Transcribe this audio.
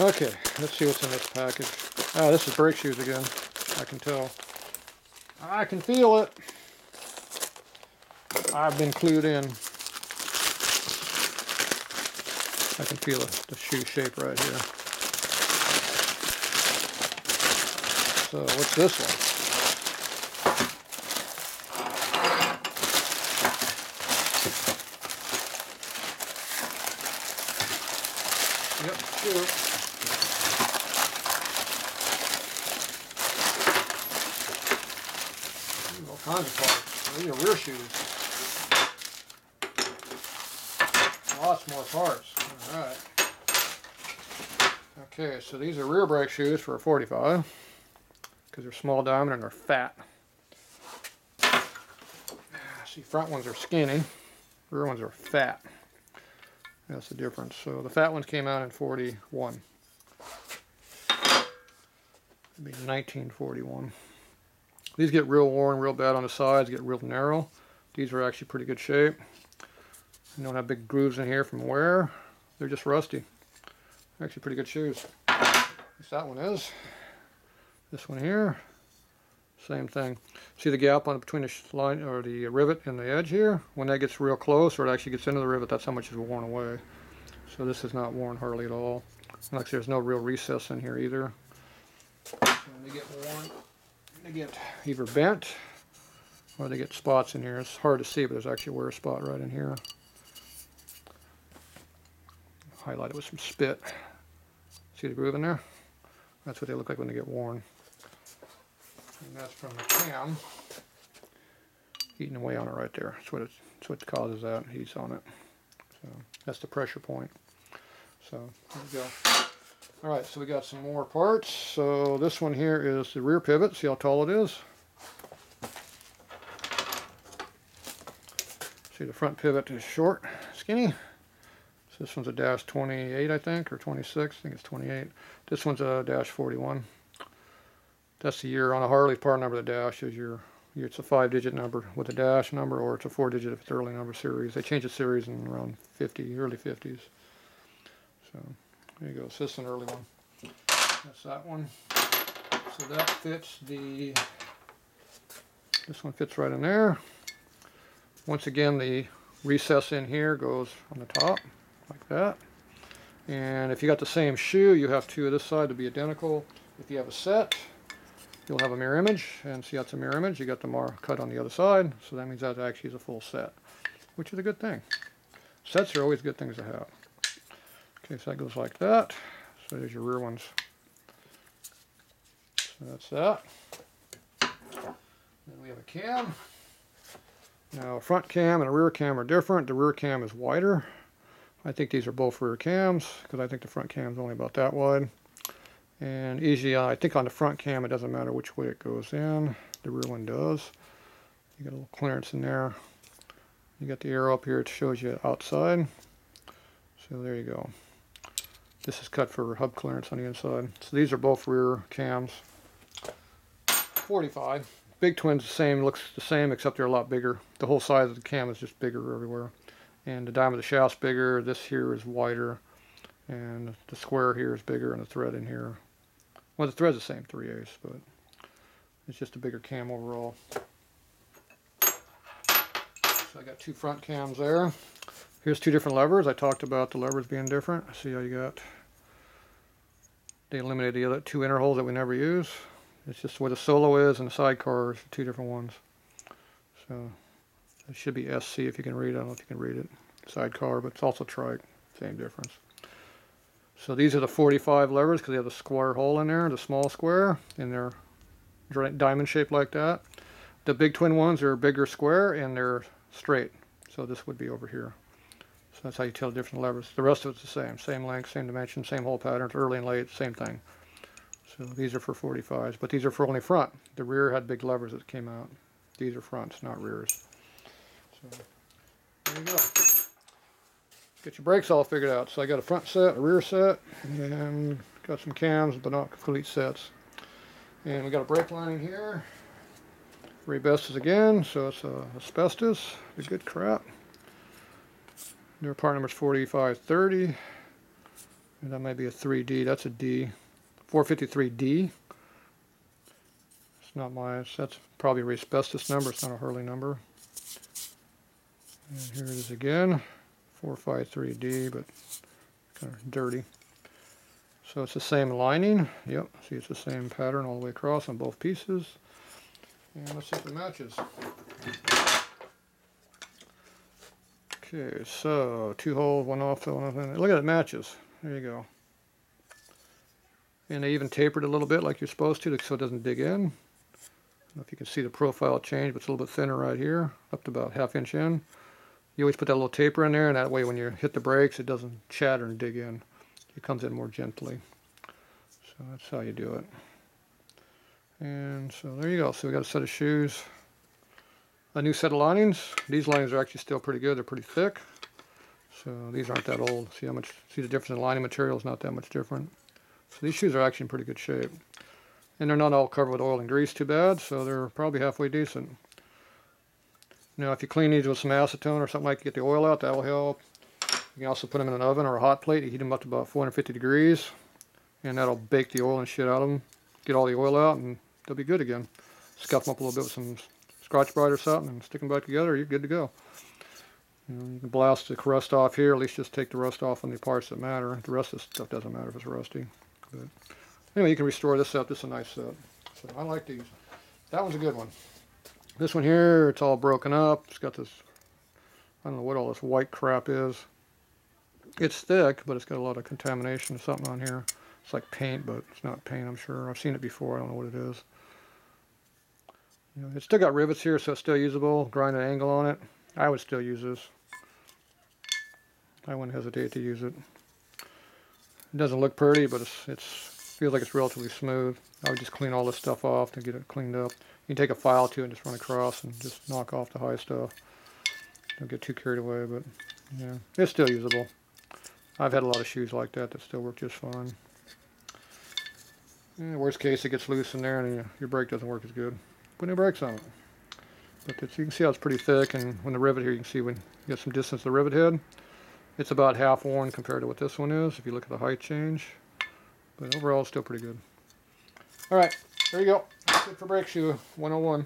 Okay, let's see what's in this package. Ah, this is brake shoes again. I can tell. I can feel it. I've been clued in. I can feel the shoe shape right here. So what's this one? Yep, shoe. All kinds of parts. These are rear shoes. Lots more parts. Alright. Okay, so these are rear brake shoes for a 45 because they're small diameter and they're fat. See, front ones are skinny, rear ones are fat. That's the difference. So the fat ones came out in 41. It'd be 1941. These get real worn, real bad on the sides, get real narrow. These are actually pretty good shape. They don't have big grooves in here from wear. They're just rusty. Actually pretty good shoes. At least that one is. This one here, same thing. See the gap on between the line or the rivet and the edge here? When that gets real close or it actually gets into the rivet, that's how much is worn away. So this is not worn hardly at all. And like there's no real recess in here either. When they get worn, they get either bent or they get spots in here. It's hard to see, but there's actually a wear spot right in here. Highlight it with some spit. See the groove in there? That's what they look like when they get worn. And that's from the cam. Eating away on it right there. That's what causes that. Heat's on it. So that's the pressure point. So there we go. Alright, so we got some more parts. So this one here is the rear pivot. See how tall it is? See the front pivot is short, skinny. So this one's a dash 28, I think, or 26. I think it's 28. This one's a dash 41. That's the year on a Harley. Part number of the dash is it's a 5-digit number with a dash number, or it's a 4-digit if it's early number series. They changed the series in around early 50s. So there you go. So this is an early one. That's that one. So that fits this one fits right in there. Once again, the recess in here goes on the top like that. And if you got the same shoe, you have two of this side to be identical. If you have a set, you'll have a mirror image, and see that's a mirror image. You got the mark cut on the other side, so that means that actually is a full set, which is a good thing. Sets are always good things to have. Okay, so that goes like that. So there's your rear ones. So that's that. Then we have a cam. Now a front cam and a rear cam are different. The rear cam is wider. I think these are both rear cams because I think the front cam is only about that wide. And easy, I think on the front cam it doesn't matter which way it goes in. The rear one does. You got a little clearance in there. You got the arrow up here, it shows you outside. So there you go. This is cut for hub clearance on the inside. So these are both rear cams. 45. Big Twin's the same, looks the same except they're a lot bigger. The whole size of the cam is just bigger everywhere. And the diameter of the shaft's bigger, this here is wider. And the square here is bigger and the thread in here. Well, the thread's the same, 3/8, but it's just a bigger cam overall. So I got two front cams there. Here's two different levers. I talked about the levers being different. See how you got, they eliminated the other two inner holes that we never use. It's just where the solo is and the sidecar is two different ones. So it should be SC if you can read it. I don't know if you can read it. Sidecar, but it's also trike. Same difference. So these are the 45 levers because they have the square hole in there, the small square, and they're diamond shaped like that. The Big Twin ones are bigger square and they're straight. So this would be over here. So that's how you tell the different levers. The rest of it's the same. Same length, same dimension, same hole patterns, early and late, same thing. So these are for 45s, but these are for only front. The rear had big levers that came out. These are fronts, not rears. So there you go. Get your brakes all figured out. So I got a front set, a rear set, and got some cams, but not complete sets. And we got a brake lining here. Rebestos again, so it's asbestos, the good crap. Their part number is 4530. That might be a 3D. That's a D. 453D. It's not my. That's probably a asbestos number. It's not a Harley number. And here it is again. 453D, but kind of dirty. So it's the same lining. Yep. See, it's the same pattern all the way across on both pieces. And let's see if it matches. Okay, so 2 holes, 1 off, 1 off. Look at it, matches. There you go. And they even tapered a little bit like you're supposed to so it doesn't dig in. I don't know if you can see the profile change, but it's a little bit thinner right here, up to about 1/2 inch in. You always put that little taper in there, and that way when you hit the brakes, it doesn't chatter and dig in. It comes in more gently. So that's how you do it. And so there you go. So we got a set of shoes. A new set of linings. These linings are actually still pretty good. They're pretty thick. So these aren't that old. See how much? See the difference in lining material is not that much different. So these shoes are actually in pretty good shape. And they're not all covered with oil and grease too bad, so they're probably halfway decent. Now if you clean these with some acetone or something like that, get the oil out, that'll help. You can also put them in an oven or a hot plate. You heat them up to about 450 degrees. And that'll bake the oil and shit out of them. Get all the oil out and they'll be good again. Scuff them up a little bit with some Scotch-Brite or something and stick them back together, you're good to go. You can blast the rust off here, at least just take the rust off on the parts that matter. The rest of the stuff doesn't matter if it's rusty. But anyway, you can restore this set. This is a nice set. So I like these. That one's a good one. This one here, it's all broken up. It's got this, I don't know what all this white crap is. It's thick, but it's got a lot of contamination or something on here. It's like paint, but it's not paint, I'm sure. I've seen it before. I don't know what it is. You know, it's still got rivets here, so it's still usable. Grind an angle on it. I would still use this. I wouldn't hesitate to use it. It doesn't look pretty, but it feels like it's relatively smooth. I would just clean all this stuff off to get it cleaned up. You can take a file to it and just run across and just knock off the high stuff. Don't get too carried away, but yeah, it's still usable. I've had a lot of shoes like that that still work just fine. Yeah, worst case, it gets loose in there and your brake doesn't work as good. Put new brakes on it. But you can see how it's pretty thick, and when the rivet here, you can see when you get some distance to the rivet head. It's about half worn compared to what this one is, if you look at the height change. But overall, it's still pretty good. Alright, there you go. That's it for Brake Shoe 101.